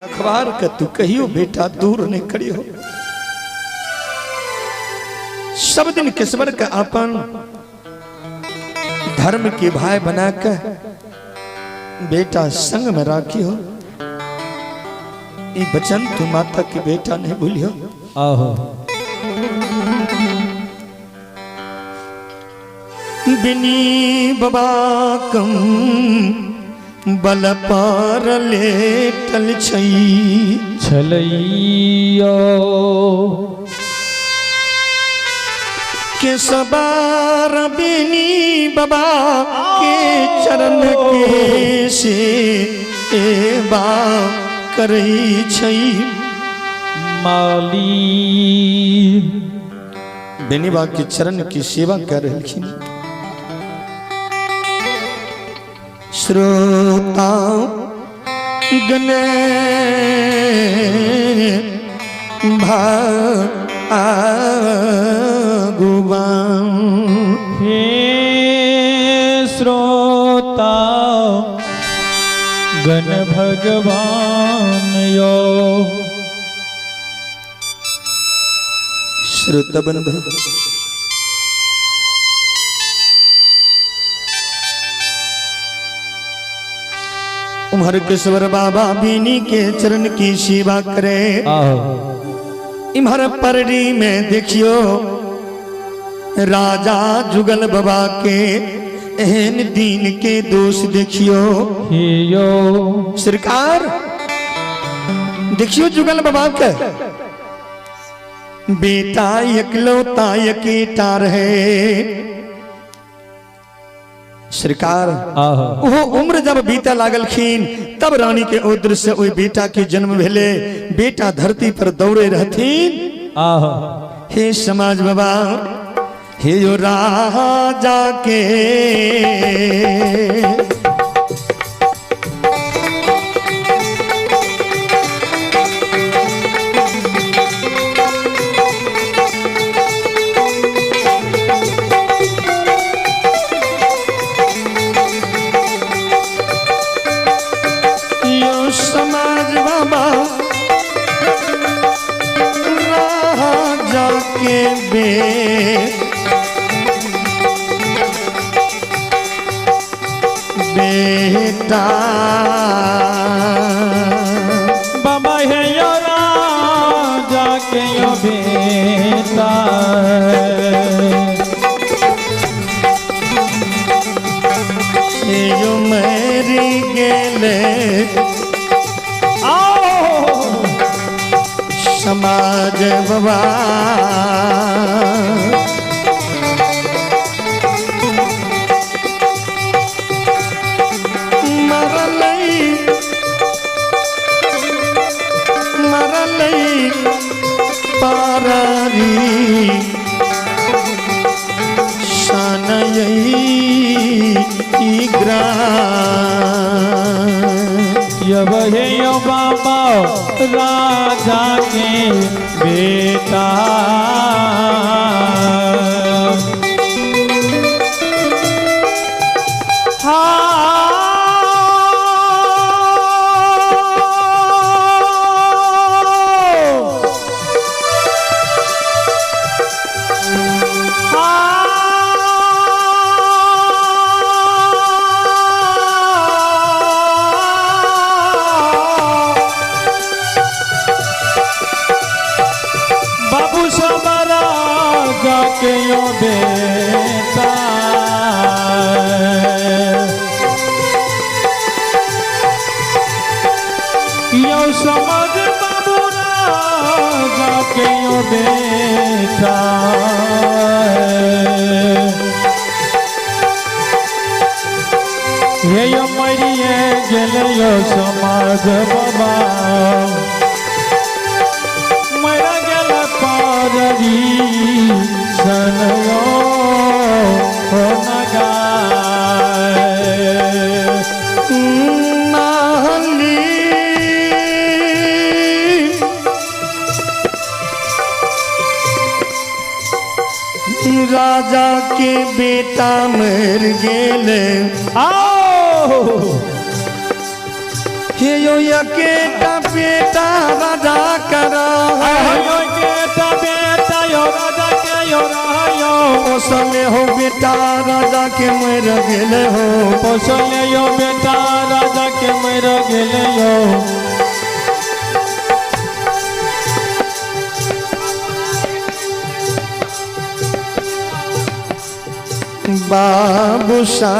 अखबार का तू कहियो बेटा दूर नहीं खड़ी हो। सब दिन किस्मत का अपन धर्म के भाई बनाकर बेटा संग में राखी हो। ये बचन तू माता के बेटा नहीं भूलियो। आहो बिनी बाबा कम बल पार लेटल छलैया के सबार बिनी बाबा के चरण के सेवा करई छई माली बिनी बाबा के चरण की सेवा कर रही। श्रोता गने भगवान हे श्रोता गण भगवान यो श्रोता बंधु उमर किशोर बाबा बीनी के चरण की सेवा करे। इमहर परडी में देखियो राजा जुगल बाबा के एहन दीन के दोष देखियो। हियो सरकार देखियो जुगल बाबा के बेटा एकलौता एकेटा रहे। सरकार वो उम्र जब बीता लागल खीन तब रानी के उद्र से ओई बेटा के जन्म भेले। बेटा धरती पर दौड़े रहतीन। हे समाज बाबा हे यो राजा के समाज बाबा राजा के बेटा बाबा है यो राजा के यो बेटा यो मरी गेले समाज बाबा मरलई पारारी शानयई ग्रा यब है यो बाबा राजा के बेटा के यो बेटा यो समझ बाबू राजा के यो बेटा हे यो मरिए गेले यो समाज बाबा मरा गेला पारी सनयो हो नगाए नाली राजा के बेटा मर गेले। आओ हे यो यकेटा पे पोसले हो बेटा राजा के मर गेले हो पोसले यो बेटा राजा के मर गेले यो बाबूसा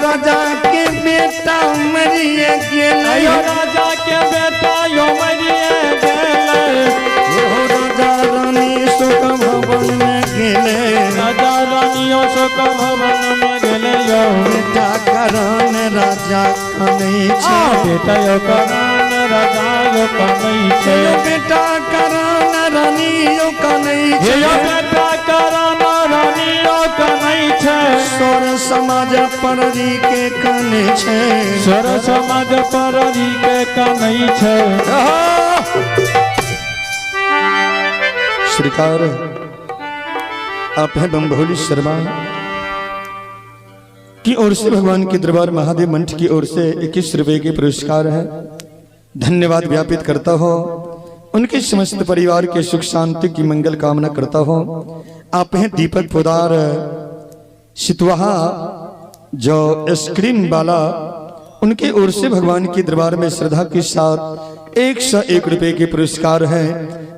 राजा के बेटा मरिए गेले राजा के बेटा यो मरिए गेले राजा रानी शोक भवन में गेले राजा रानियो शोक भवन में गेले यो बेटा करण राजा कनै छे बेटा यो करण राजा यो कनै छे बेटा करण रानी यो कनै छे बेटा करण रानी यो कनै छे सोर समाज परजी के कनै छे सोर समाज परजी के कनै छे श्रीकार आप है बम्भोली शर्मा की ओर से भगवान के दरबार महादेव मंच की ओर से 21 रुपए के पुरस्कार है। धन्यवाद ज्ञापित करता हो, उनके समस्त परिवार के सुख शांति की मंगल कामना करता हो। आप हैं दीपक पोदार सितवाहा जो आइसक्रीम वाला, उनके ओर से भगवान के दरबार में श्रद्धा के साथ 101 रुपए के पुरस्कार है।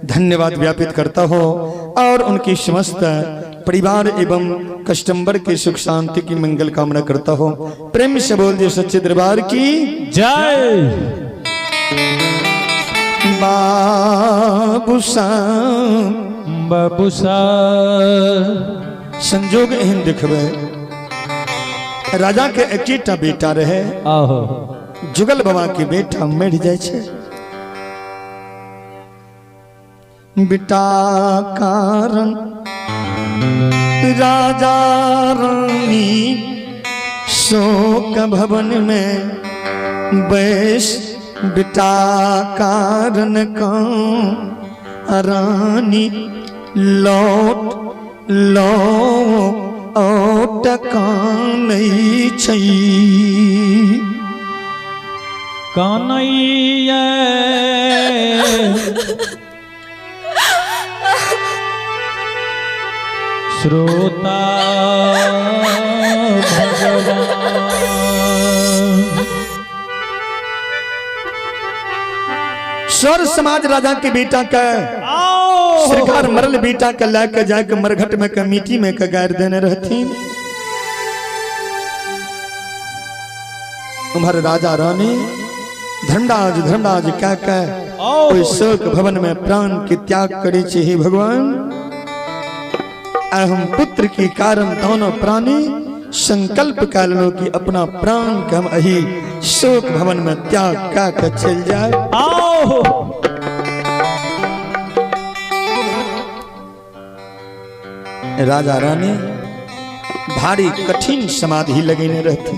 धन्यवाद ज्ञापित करता हो और उनकी समस्त परिवार एवं कस्टमर के सुख शांति की मंगल कामना करता हो। प्रेम से बोल दे सच्चे दरबार की जय। बाबूसा बाबूसा संजोग एहन देखबे राजा के एकेटा बेटा रहे, आहो जुगल बाबा के बेटा मर जाय छे। बेटा कारण राजा रानी शोक भवन में बैस, बेटा कारण का रानी लौट लौट कानै छै। कानैया श्रोता भगवान स्वर समाज राजा के बेटा का सरकार मरल बेटा का लाके जाके मरघट में का मिट्टी में का गाड़ देने रहती। उम्र राजा रानी धर्मराज क्या कोई शोक भवन में प्राण के त्याग करे छे। हे भगवान, हम पुत्र के कारण दोनों प्राणी संकल्प कर लो कि अपना प्राण के हम अही शोक भवन में त्याग का चल जाए। आओ राजा रानी भारी कठिन समाधि लगेने रहती।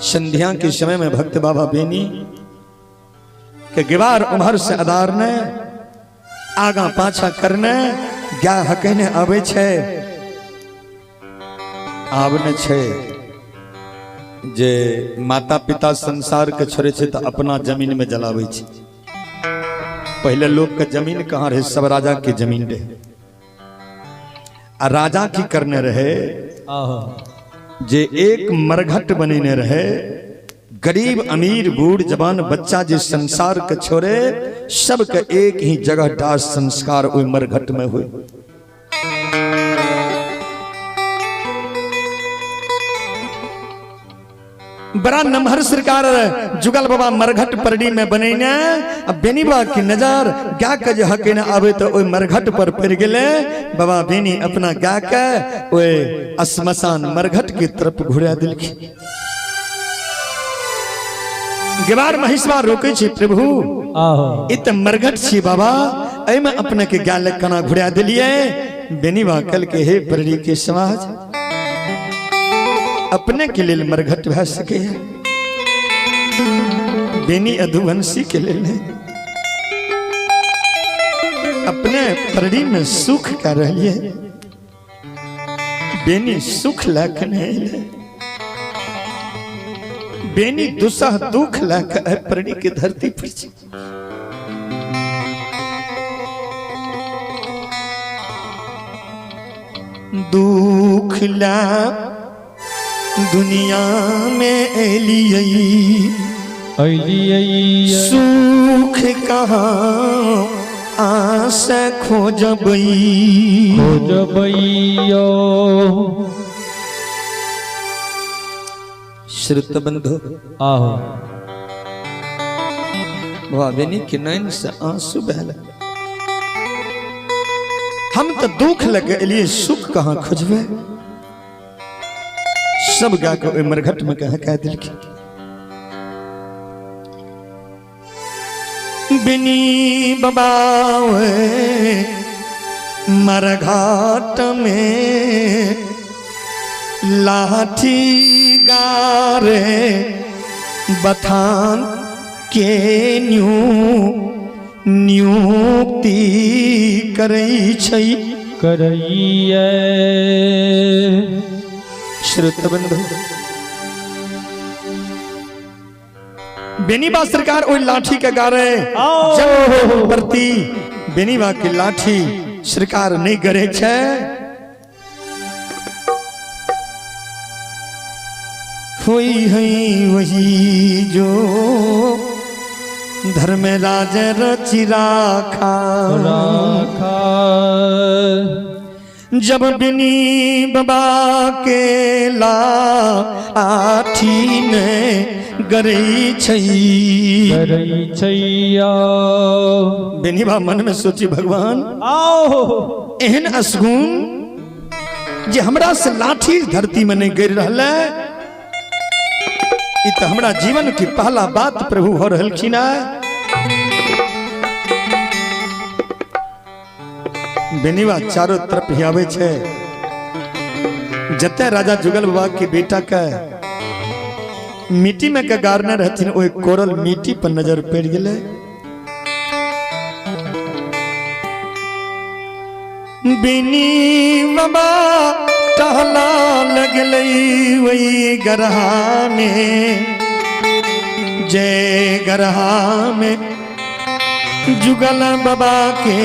संध्या के समय में भक्त बाबा बेनी के गिवार उम्र से अदार ने आगा पाछा करने क्या हकने आवे छे आवने छे जे माता पिता संसार के छोड़े छे तो अपना जमीन में जलावे छे। पहले लोग के जमीन कहाँ रहे, सब राजा की जमीन रहे। राजा की करने रहे जे एक मरघट बनेने रहे, गरीब अमीर बूढ़ जवान बच्चा जिस संसार के छोड़े सबके एक ही जगह दास संस्कार ओई मरघट में हुए। बड़ा नमहर सरकार जुगल बाबा मरघट परडी में बने न। अब बेनी बाबा की नजर क्या कज हके न आवे तो ओई मरघट पर पड़ गेले। बाबा बेनी अपना गा के ओए श्मशान मरघट की तरफ घुरा दिलखी। गिवार महिषवा रोके छी प्रभु इत मरघट छी बाबा ऐ में अपने के गाल कना घुरा दिलिए। बेनी बाबा कल के हे परडी के समाज अपने के लिए मरघट भा सके बेनी अधुवंशी के लिए अपने परडी में सुख कर रही है। बेनी सुख लाख नहीं बेनी दुसह दुख लाख परडी की धरती पर दुख लाख दुनिया में एलियई सुख कहाँ आस खोजबई श्रुत बंधु आहो बेनी के नैन से आंसू बहल। हम तो दुख लगे एलिए सुख कहाँ खोजबे। सब गा के मरघट में कह दिल की बिनी बाबा मरघाट में लाठी गारे बथान के नियुक्ति करई छई करइए श्रुत बंधु बेनीबा सरकार ओई लाठी के गारे जब प्रति बेनीबा की लाठी सरकार नहीं करे छे। हुई है वही जो धर्मराज रचि राखा जब बिनी बाबा के लाठी ने गरई छैया। बिनी बाबा मन में सोची भगवान एहन असगुन जे हमरा से लाठी धरती में नहीं गिर रहा तो हमरा जीवन की पहला बात प्रभु हो रहलखिन। बेनीबा चारों तरफ हियावे छे जते राजा जुगल बाबा के बेटा का मिट्टी में के गारने रहथिन ओए कोरल मिट्टी पर नजर पड़ गेले। बेनी बाबा टहला लगले वही गरहा में जय गरहा में जुगल बाबा के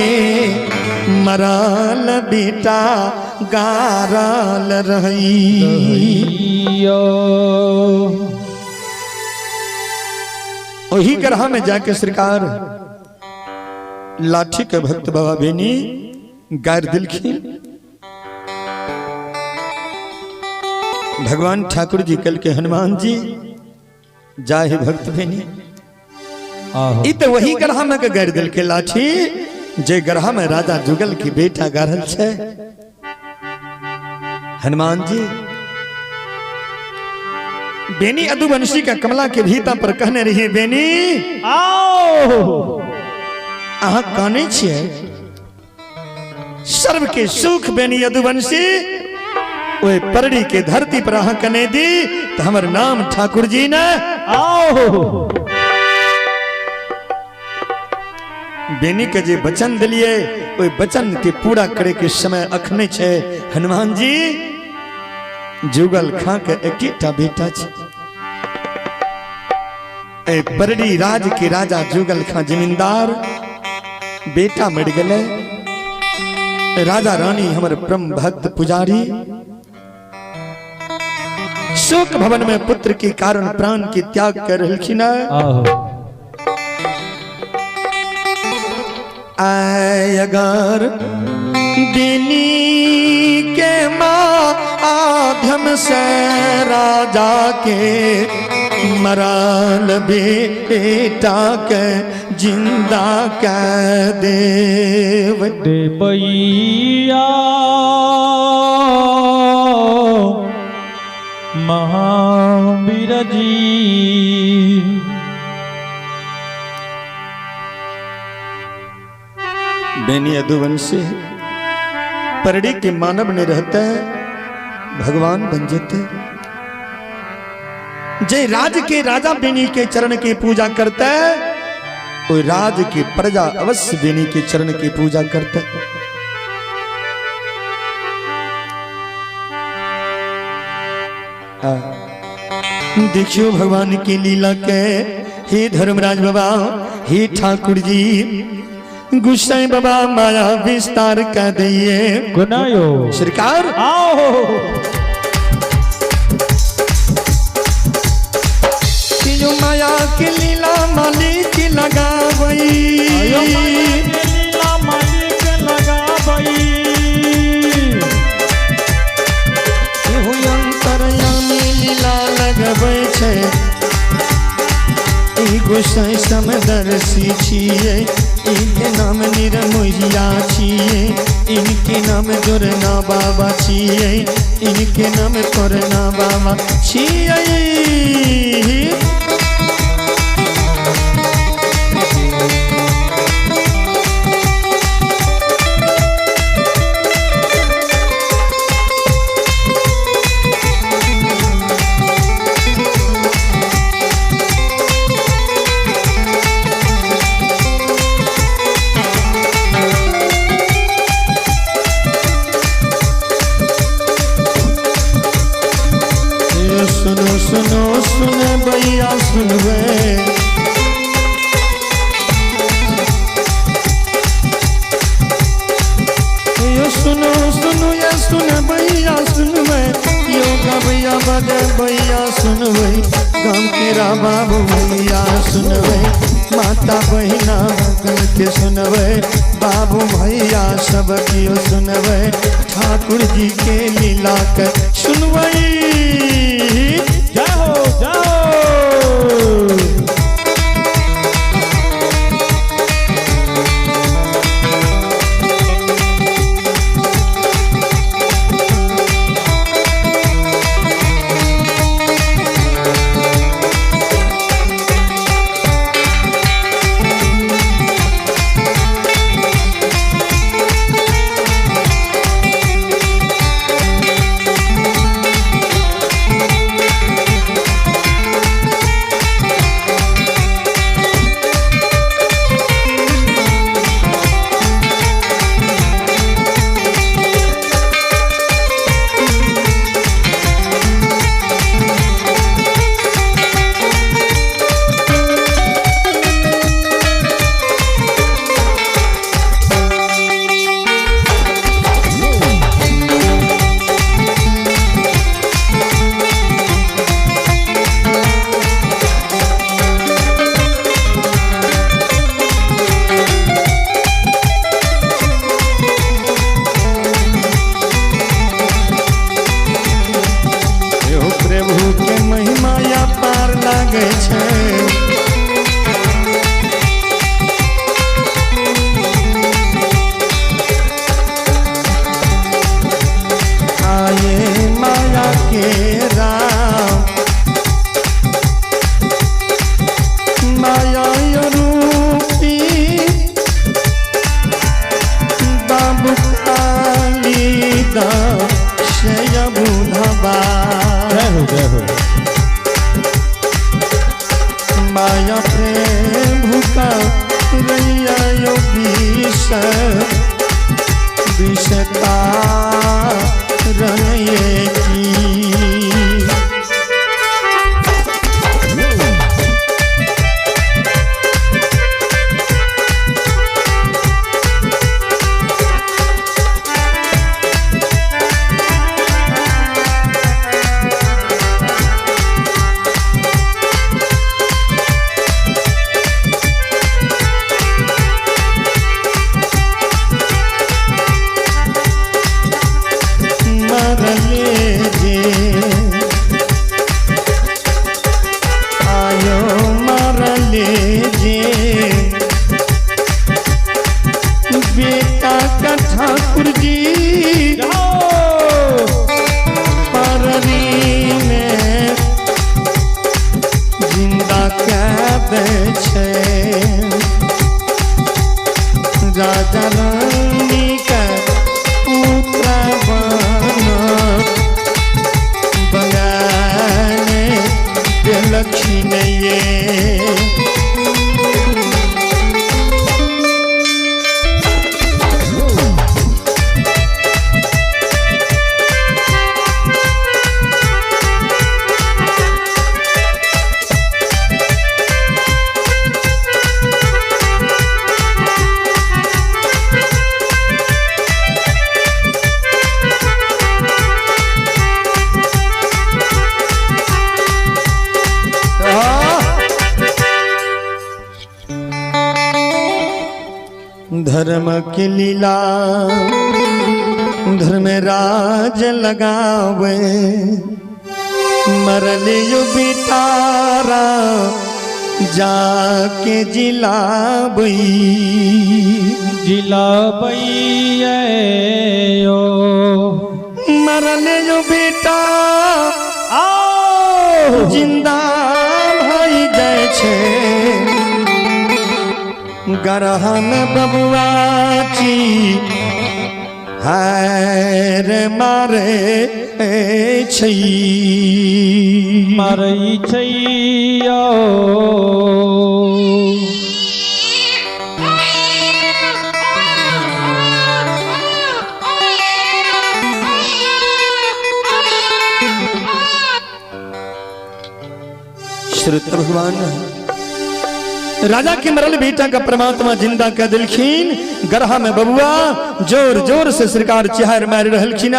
मराल बेटा गाराल रही। वही गरहा में जाके सरकार लाठी के भक्त बाबा बेनी गार दिलखिन। भगवान ठाकुर जी कल के हनुमान जी जाहे भक्त बेनी इत वही गरहा में के गार दिल के लाठी जे गरहा में राजा जुगल की बेटा गारल छे। हनुमान जी बेनी अधुवंशी का कमला के भीता पर कहने रही बेनी आओ अहा काने छिए सर्व के सुख बेनी अधुवंशी ओए परड़ी के धरती पर आह कने दी तो हमर नाम ठाकुर जी ने आओ बेनी के जे वचन दिलिए ओए वचन के पूरा करे के समय अखने छे। हनुमान जी जुगल खां के एकेटा बेटा छे। ए परड़ी राज के राजा जुगल खां जमींदार बेटा मर गए। राजा रानी हमर परम भक्त पुजारी शोक भवन में पुत्र के कारण प्राण के त्याग कर रहलखिन। आय अगर बेनी के माध्यम से राजा के मराल बेटा के जिंदा कर देव देवैया महावीर जी। बेनी यदुवंशी परड़ी के मानव ने रहते हैं भगवान बन जाते। जय राज के राजा बेनी के चरण की पूजा करता है वो राज की प्रजा अवश्य बेनी के चरण की पूजा करता है। देखियो भगवान की लीला के हे धर्मराज बाबा हे ठाकुर जी गुस्साई बाबा माया विस्तार कर दिए गुनायो सरकार आओ जो माया की लीला मालिक लगा लीला मालिक लगा अंतरयामी लीला लगबै छै। गोसाई समदर्शी छिए इनके नाम निरमोहिया छिए इनके नाम जोरना बाबा छिए इनके नाम तोरना बाबा छिए। सुनो सुनो सुन भैया सुनवे यो सुनो सुनो ये सुन भैया सुनवे यो का भैया बजे भैया सुनवे गाँव के रा बाबू भैया सुनवे माता बहिना बगल के सुनवे बाबू भैया सब कियो सुनवे ठाकुर जी के लीला के सुनवई। जाओ जाओ विषता रहे की। बेटा का ठाकुर जी पररी में जिंदा कैद छे। राजा रानी का पुत्र बंगाने लक्ष्मी ये धर्म की लीला धर्मराज लगावे मरले यो बिटारा जाके जिलाबई यो मरले यो बेटा जिंदा भाई जाय छे। गरहन बबुआची हार मारे छैयो श्रुत भगवान राजा के मरल बेटा का परमात्मा जिंदा कर दिलखीन। गरहा में बबुआ जोर जोर से सरकार चिहार मार रहलखिन।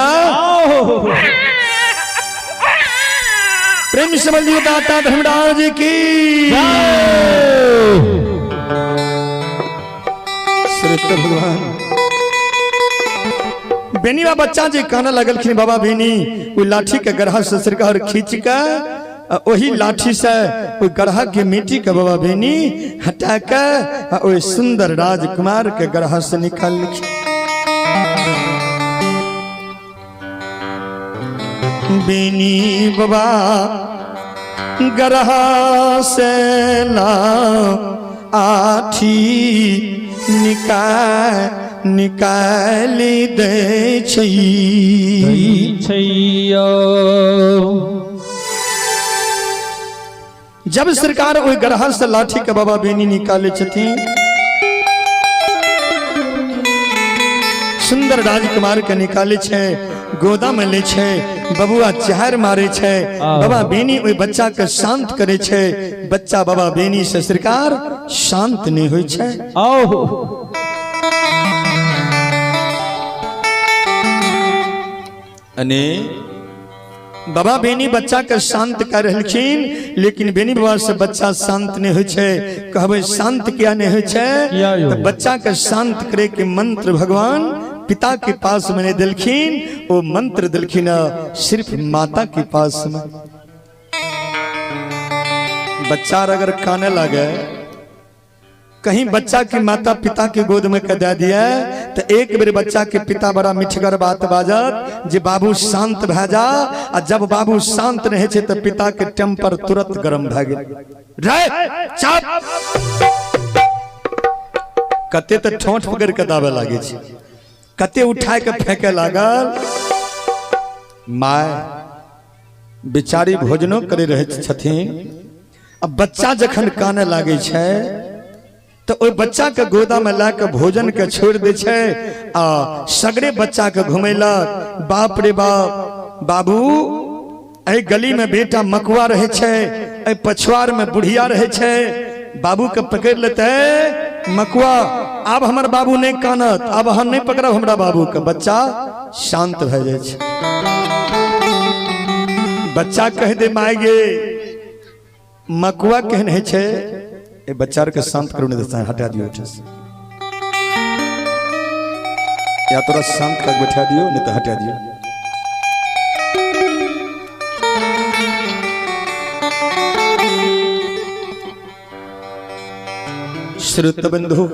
प्रेम समझिए दाता धर्मराज की श्रुत भगवान बेनी बा बच्चा जे काना लगलखिन बाबा बेनी वो लाठी के गरहा से सरकार खींच के वही लाठी से वो गढ़ा के मिट्टी के बाबा बेनी हटा कर वो सुंदर राजकुमार के गढ़ा से निकाल बेनी बाबा गढ़ा से ला आठी निकाली दे छैयो। जब सरकार ओई गढ़ा से लाठी के बाबा बेनी निकाले छथिन सुंदर राजकुमार के निकाले छे गोदा में ले छे बबुआ चहर मारे छे बाबा बेनी ओई बच्चा के शांत करे छे। बच्चा बाबा बेनी से सरकार शांत नहीं होई छे। अने बाबा बेनी बच्चा के शांत कर रहलखिन लेकिन बेनी बाबा से बच्चा शांत नहीं होय छे। कहबे शांत क्या नहीं होय छे तो बच्चा के शांत करे के मंत्र भगवान पिता के पास में नहीं दिलखिन। वो मंत्र दिलखिन सिर्फ माता के पास में। बच्चा अगर काने लगे कहीं बच्चा की माता पिता की गोद में कदा दिया तो एक बेर बच्चा के पिता बड़ा मिठगर बात बाजत जे बाबू शांत भे जा। आ जब बाबू शांत रहे छे तो पिता के टेम्पर तुरंत गरम भे गेल। कते तो ठोंठ पकड़ के दावे लागे छे कते उठाए के फेंके लागल। माय बेचारी भोजनो करे रहे छथिन। अब बच्चा जखन काने लागे छे तो ओइ बच्चा के गोदा में ला के भोजन के छोड़ दे छे आ सगरे बच्चा के घुमेलक। बाप रे बाप, बाबू ए गली में बेटा मकुआ रहे छे, ए पछुआर में बुढ़िया रहे छे, बाबू के पकड़ लेते मकुआ, अब हमर बाबू नहीं कानत, अब हम नहीं पकड़ब हमरा बाबू के। बच्चा शांत भ जाए छे। बच्चा कह दे माय गे मकुआ कहने छे, ए बच्चा के शांत करू नहीं देता, हटा दियो से, या तोरा शांत कर बैठा दियो नहीं तो हटा दियो। श्रोत बंधु,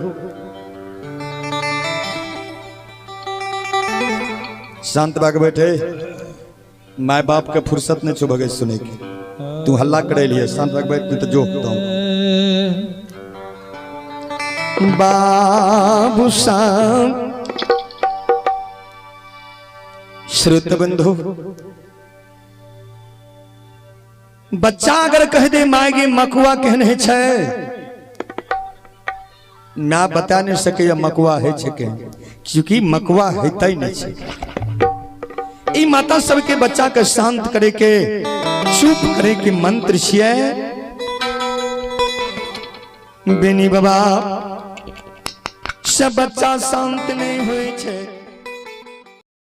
शांत भाग बैठे। माय बाप के फुर्सत नहीं छो भगे सुने की, तू हल्ला करे लिए, शांत भाग बैठ, तो जोकता हूं। बाबू शाम, श्रोत बंधु, बच्चा अगर कह दे मायगे मकुआ कहने छे, मैं बता नहीं सके मकुआ है छे के, क्योंकि मकुआ है नहीं छे। ई माता सबके बच्चा के शांत करे के, चुप करे के मंत्र छिए। बेनी बाबा सब बच्चा शांत नहीं हुए छे।